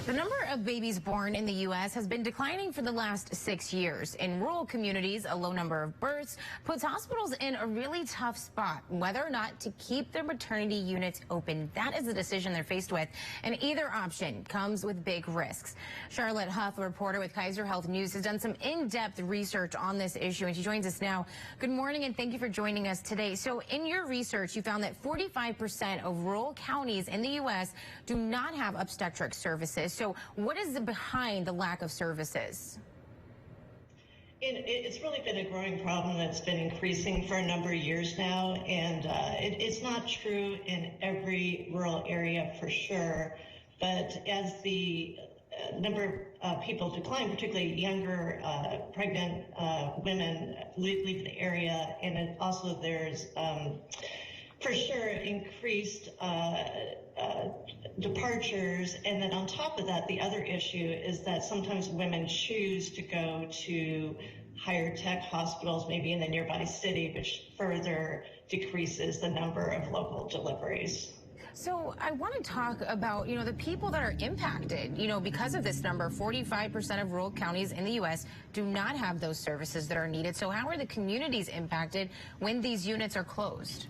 The number of babies born in the U.S. has been declining for the last 6 years. In rural communities, a low number of births puts hospitals in a really tough spot, whether or not to keep their maternity units open. That is the decision they're faced with, and either option comes with big risks. Charlotte Huff, a reporter with Kaiser Health News, has done some in-depth research on this issue, and she joins us now. Good morning, and thank you for joining us today. So in your research, you found that 45% of rural counties in the U.S. do not have obstetric services. So what is behind the lack of services? It's really been a growing problem that's been increasing for a number of years now, and it's not true in every rural area for sure, but as the number of people decline, particularly younger pregnant women leave the area, and it also there's for sure increased departures, and then on top of that, the other issue is that sometimes women choose to go to higher tech hospitals, maybe in the nearby city, which further decreases the number of local deliveries. So I want to talk about, the people that are impacted, because of this number. 45% of rural counties in the U.S. do not have those services that are needed. So how are the communities impacted when these units are closed?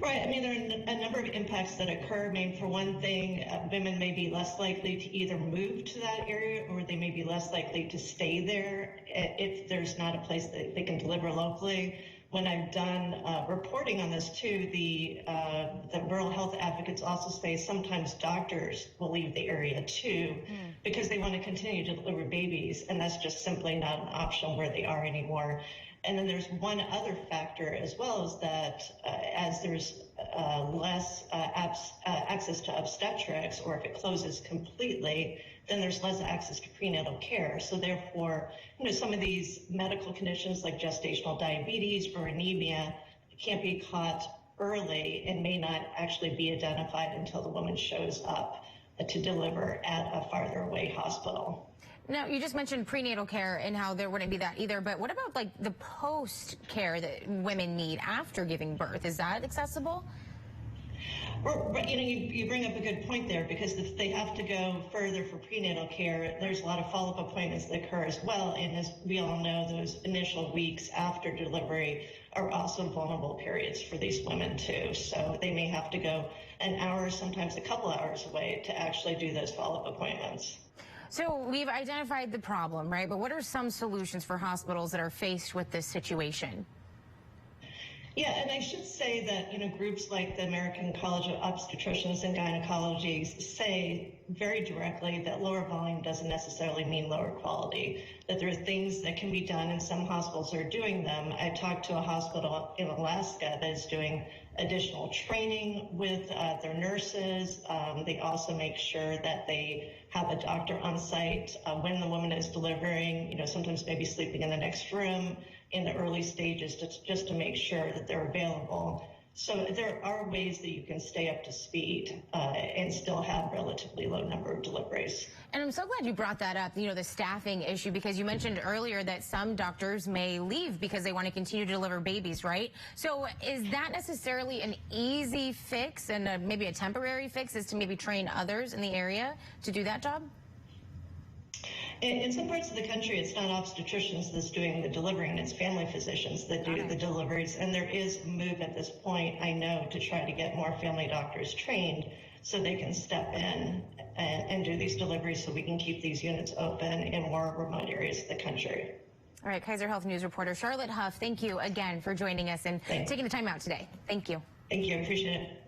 Right. I mean, there are a number of impacts that occur. I mean, for one thing, women may be less likely to either move to that area, or they may be less likely to stay there if there's not a place that they can deliver locally. When I've done reporting on this too, the rural health advocates also say sometimes doctors will leave the area too because they want to continue to deliver babies, and that's just simply not an option where they are anymore. And then there's one other factor as well, is that as there's less access to obstetrics, or if it closes completely, then there's less access to prenatal care. So therefore, some of these medical conditions like gestational diabetes or anemia can't be caught early and may not actually be identified until the woman shows up to deliver at a farther away hospital. Now, you just mentioned prenatal care and how there wouldn't be that either, but what about like the post care that women need after giving birth? Is that accessible? Well, you bring up a good point there, because if they have to go further for prenatal care, there's a lot of follow-up appointments that occur as well. And as we all know, those initial weeks after delivery are also vulnerable periods for these women too. So they may have to go an hour, sometimes a couple hours away to actually do those follow-up appointments. So we've identified the problem, right? But what are some solutions for hospitals that are faced with this situation? Yeah, and I should say that, groups like the American College of Obstetricians and Gynecology say very directly that lower volume doesn't necessarily mean lower quality, that there are things that can be done, and some hospitals are doing them. I talked to a hospital in Alaska that is doing additional training with their nurses. They also make sure that they have a doctor on site when the woman is delivering, sometimes maybe sleeping in the next room in the early stages, just to make sure that they're available. So there are ways that you can stay up to speed and still have relatively low number of deliveries. And I'm so glad you brought that up, the staffing issue, because you mentioned earlier that some doctors may leave because they want to continue to deliver babies, right? So is that necessarily an easy fix, and maybe a temporary fix is to maybe train others in the area to do that job? In some parts of the country, it's not obstetricians that's doing the delivering, it's family physicians that do the deliveries. And there is a move at this point, I know, to try to get more family doctors trained so they can step in and do these deliveries, so we can keep these units open in more remote areas of the country. All right, Kaiser Health News reporter Charlotte Huff, thank you again for joining us and taking the time out today. Thank you. Thank you. I appreciate it.